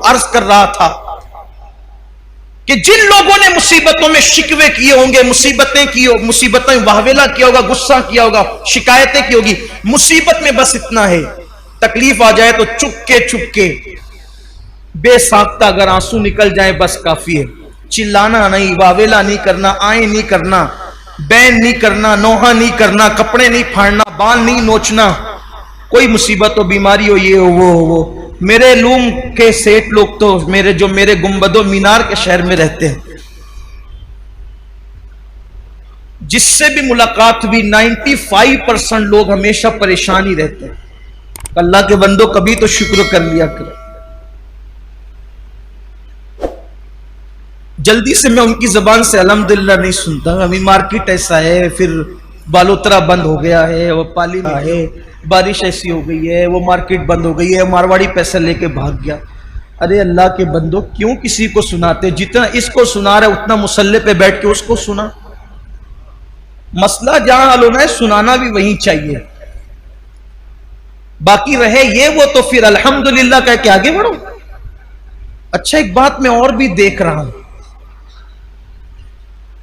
अर्ज कर रहा था कि जिन लोगों ने मुसीबतों में शिकवे किए होंगे, मुसीबतों में वाहवेला किया होगा, गुस्सा किया होगा, शिकायतें की होगी, मुसीबत में बस इतना है, तकलीफ आ जाए तो चुपके चुपके बेसाख्ता अगर आंसू निकल जाए बस काफी है। चिल्लाना नहीं, वाहवेला नहीं करना, आए नहीं करना, बैन नहीं करना, नोहा नहीं करना, कपड़े नहीं फाड़ना, बाल नहीं नोचना, कोई मुसीबत हो, बीमारी हो, ये हो वो हो वो। मेरे लूम के सेठ लोग तो मेरे गुंबदो मीनार के शहर में रहते हैं, जिससे भी मुलाकात हुई 95% लोग हमेशा परेशान ही रहते हैं। अल्लाह के बंदो कभी तो शुक्र कर लिया करो। जल्दी से मैं उनकी जबान से अल्हम्दुलिल्लाह नहीं सुनता। अभी मार्केट ऐसा है, फिर बालोतरा बंद हो गया है, वो पाली में है, बारिश ऐसी हो गई है, वो मार्केट बंद हो गई है, मारवाड़ी पैसा लेके भाग गया। अरे अल्लाह के बंदो क्यों किसी को सुनाते? जितना इसको सुना रहे उतना मुसल्ले पे बैठ के उसको सुना। मसला जहां हल होना है सुनाना भी वहीं चाहिए, बाकी रहे ये वो तो फिर अल्हम्दुलिल्लाह कह के आगे बढ़ो। अच्छा, एक बात मैं और भी देख रहा हूं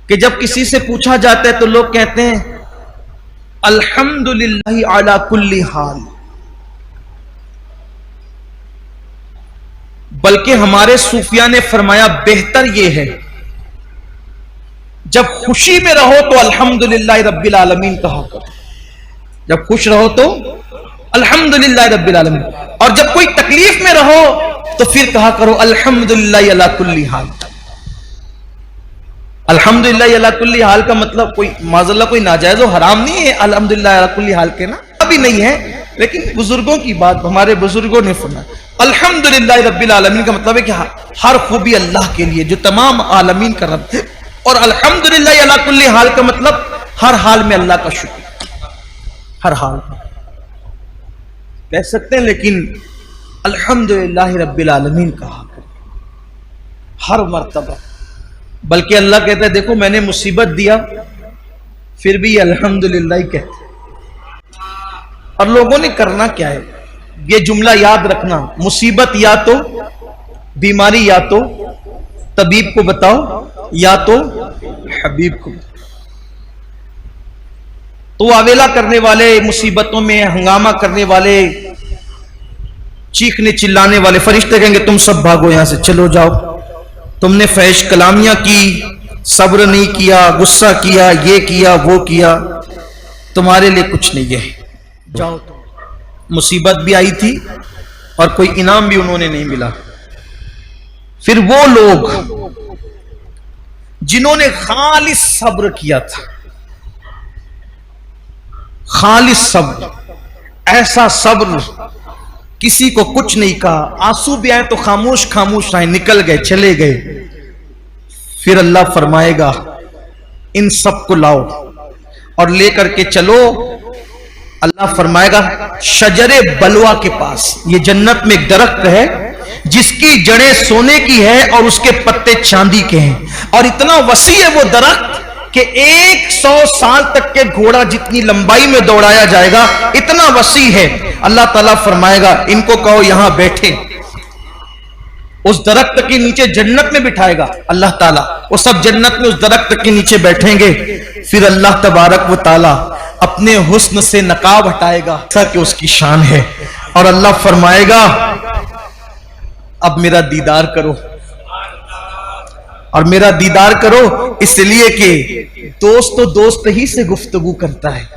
कि जब किसी से पूछा जाता है तो लोग कहते हैं अल्हम्दुलिल्लाह अला कुल्ली हाल, बल्कि हमारे सूफिया ने फरमाया बेहतर यह है जब खुशी में रहो तो अल्हम्दुलिल्लाह रब्बिल आलमीन कहा करो, जब खुश रहो तो अल्हम्दुलिल्लाह रब्बिल आलमीन, और जब कोई तकलीफ में रहो तो फिर कहा करो अल्हम्दुलिल्लाह अला कुल्ली हाल। अल्हम्दुलिल्लाह अला कुल्ली हाल का मतलब कोई माज़अल्लाह कोई नाजायज और हराम नहीं है अल्हम्दुलिल्लाह अला कुल्ली हाल के ना, अभी नहीं है, लेकिन बुजुर्गों की बात हमारे बुजुर्गों ने फरमाया अल्हम्दुलिल्लाह रब्बिल आलमीन का मतलब है कि हर खूबी अल्लाह के लिए जो तमाम आलमीन का रब है, और अल्हम्दुलिल्लाह अला कुल्ली हाल का मतलब हर हाल में अल्लाह का शुक्र, हर हाल में कह सकते हैं, लेकिन अल्हम्दुलिल्लाह रब्बिल आलमीन कहा हर मर्तबा। बल्कि अल्लाह कहता है देखो मैंने मुसीबत दिया फिर भी अल्हम्दुलिल्लाह ही कहते। और लोगों ने करना क्या है, ये जुमला याद रखना, मुसीबत या तो बीमारी या तो तबीब को बताओ या तो हबीब को। तो आवेला करने वाले, मुसीबतों में हंगामा करने वाले, चीखने चिल्लाने वाले फरिश्ते कहेंगे तुम सब भागो यहां से, चलो जाओ, तुमने फहश कलामियां की, सब्र नहीं किया, गुस्सा किया, ये किया वो किया, तुम्हारे लिए कुछ नहीं है, जाओ। मुसीबत भी आई थी और कोई इनाम भी उन्होंने नहीं मिला। फिर वो लोग जिन्होंने खालिस सब्र किया था, खालिस सब्र, ऐसा सब्र किसी को कुछ नहीं कहा, आंसू भी आए तो खामोश खामोश आए, निकल गए चले गए, फिर अल्लाह फरमाएगा इन सब को लाओ और लेकर के चलो। अल्लाह फरमाएगा शजरे बलवा के पास, ये जन्नत में एक दरख्त है जिसकी जड़ें सोने की है और उसके पत्ते चांदी के हैं, और इतना वसी है वो दरख्त कि 100 साल तक के घोड़ा जितनी लंबाई में दौड़ाया जाएगा, इतना वसी है। अल्लाह ताला फरमाएगा इनको कहो यहां बैठे, उस दरख्त के नीचे जन्नत में बिठाएगा अल्लाह ताला, वो सब जन्नत में उस दरख्त के नीचे बैठेंगे। फिर अल्लाह तबारक व ताला अपने हुस्न से नकाब हटाएगा, ऐसा कि उसकी शान है, और अल्लाह फरमाएगा अब मेरा दीदार करो, और मेरा दीदार करो इसलिए कि दोस्त तो दोस्त ही से गुफ्तगू करता है,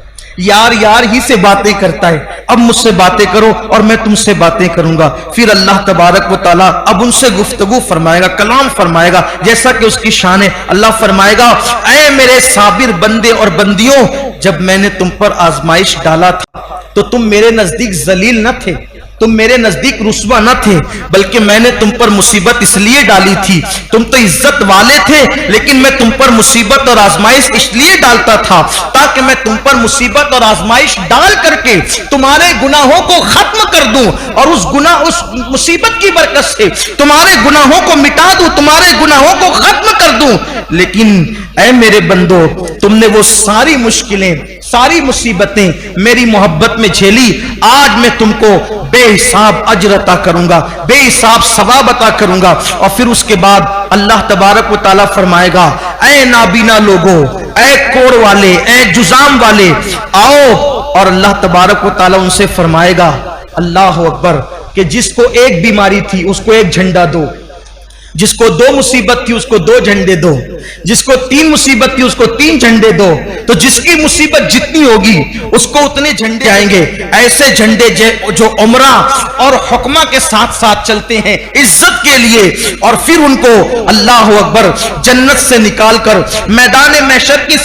यार यार ही से बातें करता है, अब मुझसे बातें करो और मैं तुमसे बातें करूंगा। फिर अल्लाह तबारक व ताला अब उनसे गुफ्तगू फरमाएगा, कलाम फरमाएगा जैसा कि उसकी शान है। अल्लाह फरमाएगा ऐ मेरे साबिर बंदे और बंदियों, जब मैंने तुम पर आजमाइश डाला था तो तुम मेरे नजदीक जलील न थे, तुम मेरे नजदीक रुस्वा न थे, बल्कि मैंने तुम पर मुसीबत इसलिए डाली थी, तुम तो इज्जत वाले थे, लेकिन मैं तुम पर मुसीबत और आजमाइश इसलिए डालता था ताकि मैं तुम पर मुसीबत और आजमाइश डाल करके तुम्हारे गुनाहों को खत्म कर दूं, और उस मुसीबत की बरकत से तुम्हारे गुनाहों को मिटा दूं, तुम्हारे गुनाहों को खत्म कर दूं। लेकिन ऐ मेरे बंदो, तुमने वो सारी मुश्किलें, सारी मुसीबतें मेरी मोहब्बत में झेली, आज मैं तुमको बेहिसाब अजर अता करूंगा, बेहिसाब सवाब अता करूंगा। और फिर उसके बाद अल्लाह तबारक व तआला फरमाएगा, ऐ नाबीना लोगो, ऐ कोड़ वाले, ऐ जुजाम वाले, आओ। और अल्लाह तबारक व तआला उनसे फरमाएगा, अल्लाह अकबर, कि जिसको एक बीमारी थी उसको एक झंडा दो, जिसको 2 मुसीबत थी उसको 2 झंडे दो, जिसको 3 मुसीबत थी उसको 3 झंडे दो। तो जिसकी मुसीबत जितनी होगी उसको उतने झंडे आएंगे। ऐसे झंडे जो उमरा और हुक्मा के साथ साथ चलते हैं इज्जत के लिए। और फिर उनको अल्लाह अकबर जन्नत से निकालकर मैदान महशर की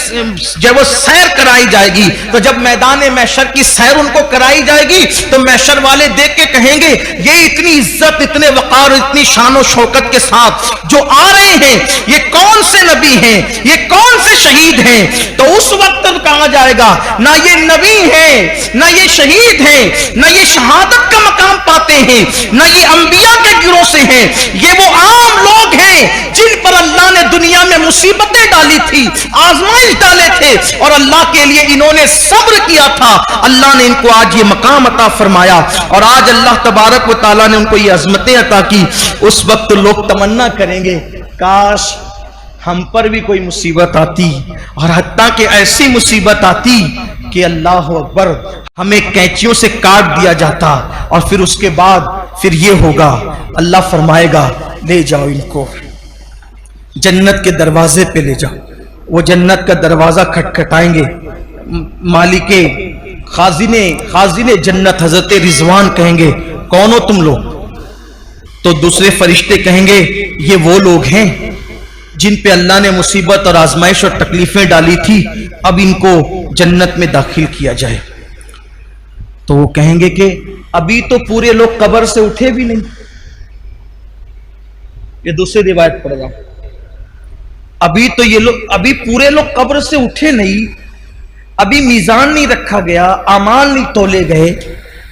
जब वो सैर कराई जाएगी, तो जब मैदान महशर की सैर उनको कराई जाएगी तो महशर वाले देख के कहेंगे, ये इतनी इज्जत, इतने वकार, इतनी शान और शौकत के साथ जो आ रहे हैं, ये कौन से नबी हैं, ये कौन से शहीद हैं? तो उस वक्त कहा जाएगा, ना ये नबी हैं, ना ये शहीद हैं, ना ये शहादत का मकाम पाते हैं, ना ये अंबिया के गिरोह से हैं, ये वो आम लोग हैं जिन पर अल्लाह ने दुनिया में मुसीबतें डाली थी, आजमाइश डाले थे, और अल्लाह के लिए इन्होंने सब्र किया था। अल्लाह ने इनको आज ये मकाम अता फरमाया, और आज अल्लाह तबारक व तआला ने उनको ये अजमतें अता की। उस वक्त लोग तमन्ना करेंगे, काश हम पर भी कोई मुसीबत आती, और हत्ता कि ऐसी मुसीबत आती कि अल्लाह अकबर हमें कैंचियों से काट दिया जाता। और फिर उसके बाद फिर ये होगा, अल्लाह फरमाएगा, ले जाओ इनको जन्नत के दरवाजे पे ले जाओ। वो जन्नत का दरवाजा खटखटाएंगे, मालिके खाजिने जन्नत हजरत रिजवान कहेंगे, कौन हो तुम लोग? तो दूसरे फरिश्ते कहेंगे, ये वो लोग हैं जिन पे अल्लाह ने मुसीबत और आजमाइश और तकलीफें डाली थी, अब इनको जन्नत में दाखिल किया जाए। तो वो कहेंगे कि अभी तो पूरे लोग कब्र से उठे भी नहीं। ये दूसरी रिवायत पढ़ रहा हूं, अभी पूरे लोग कब्र से उठे नहीं, अभी मीजान नहीं रखा गया, आमाल नहीं तोले गए,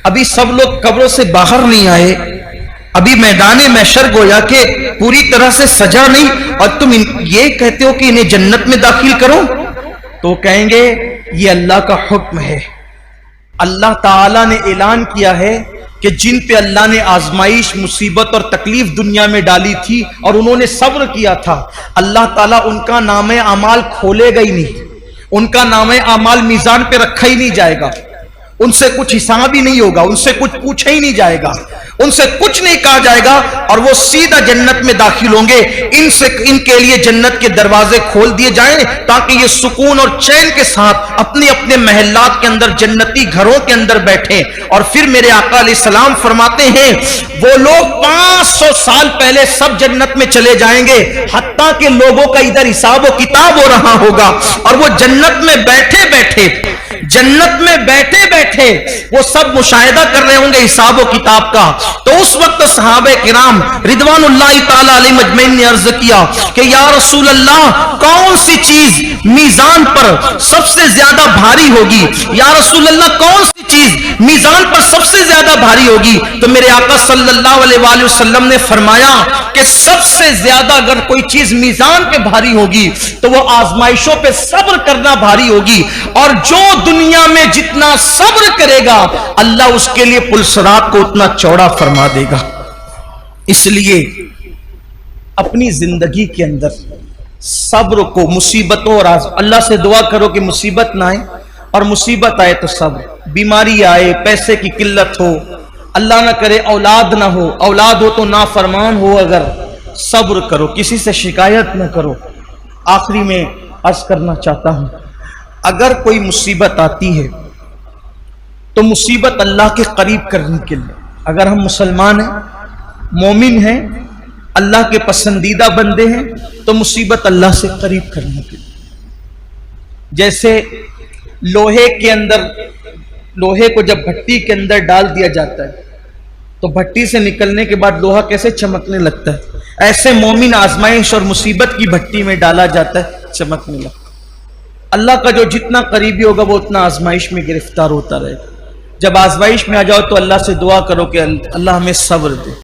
अभी सब लोग कब्रों से बाहर नहीं आए, अभी मैदान महशर गोया के पूरी तरह से सजा नहीं, और तुम ये कहते हो कि इन्हें जन्नत में दाखिल करो। तो कहेंगे, ये अल्लाह का हुक्म है। अल्लाह ताला ने ऐलान किया है कि जिन पे अल्लाह ने आजमाइश, मुसीबत और तकलीफ दुनिया में डाली थी और उन्होंने सब्र किया था, अल्लाह ताला उनका नामे अमाल खोलेगा ही नहीं, उनका नामे अमाल मीजान पे रखा ही नहीं जाएगा, उनसे कुछ हिसाब ही नहीं होगा, उनसे कुछ पूछा ही नहीं जाएगा, उनसे कुछ नहीं कहा जाएगा, और वो सीधा जन्नत में दाखिल होंगे। इनके लिए जन्नत के दरवाजे खोल दिए जाएं ताकि ये सुकून और चैन के साथ अपने अपने महल्लात के अंदर, जन्नती घरों के अंदर बैठे। और फिर मेरे आका अलैहिस्सलाम फरमाते हैं, वो लोग 500 साल पहले सब जन्नत में चले जाएंगे, हत्ता के लोगों का इधर हिसाब व किताब हो रहा होगा, और वो जन्नत में बैठे बैठे वो सब मुशाहिदा कर रहे होंगे हिसाब व किताब का। तो उस वक्त सहाबे किराम रिदवानुल्लाहि ताला अलैहिम अजमईन ने अर्ज किया कि या रसूल अल्लाह, कौन सी चीज मीजान पर सबसे ज्यादा भारी होगी? या रसूल अल्लाह, कौन सी चीज मीजान पर सबसे ज्यादा भारी होगी? तो मेरे आका सल्लल्लाहु अलैहि वसल्लम ने फरमाया कि सबसे ज्यादा अगर कोई चीज मीजान पे भारी होगी तो वो आजमाइशों पे सब्र करना भारी होगी, और जो दुनिया में जितना सब्र करेगा अल्लाह उसके लिए पुलसरात को उतना चौड़ा फरमा देगा। इसलिए अपनी जिंदगी के अंदर सब्र को, मुसीबतों और अल्लाह से दुआ करो कि मुसीबत ना आए, और मुसीबत आए तो सब्र, बीमारी आए, पैसे की किल्लत हो, अल्लाह ना करे औलाद ना हो, औलाद हो तो नाफरमान हो, अगर सब्र करो, किसी से शिकायत ना करो। आखिरी में अर्ज करना चाहता हूं, अगर कोई मुसीबत आती है तो मुसीबत अल्लाह के करीब करने के लिए, अगर हम मुसलमान हैं, मोमिन हैं, अल्लाह के पसंदीदा बंदे हैं, तो मुसीबत अल्लाह से करीब करने के लिए। जैसे लोहे के अंदर, लोहे को जब भट्टी के अंदर डाल दिया जाता है तो भट्टी से निकलने के बाद लोहा कैसे चमकने लगता है, ऐसे मोमिन आजमाइश और मुसीबत की भट्टी में डाला जाता है, चमकने लगता है। अल्लाह का जो जितना करीबी होगा वो उतना आजमाइश में गिरफ्तार होता रहेगा। जब आजमाइश में आ जाओ तो अल्लाह से दुआ करो कि अल्लाह हमें सब्र दे।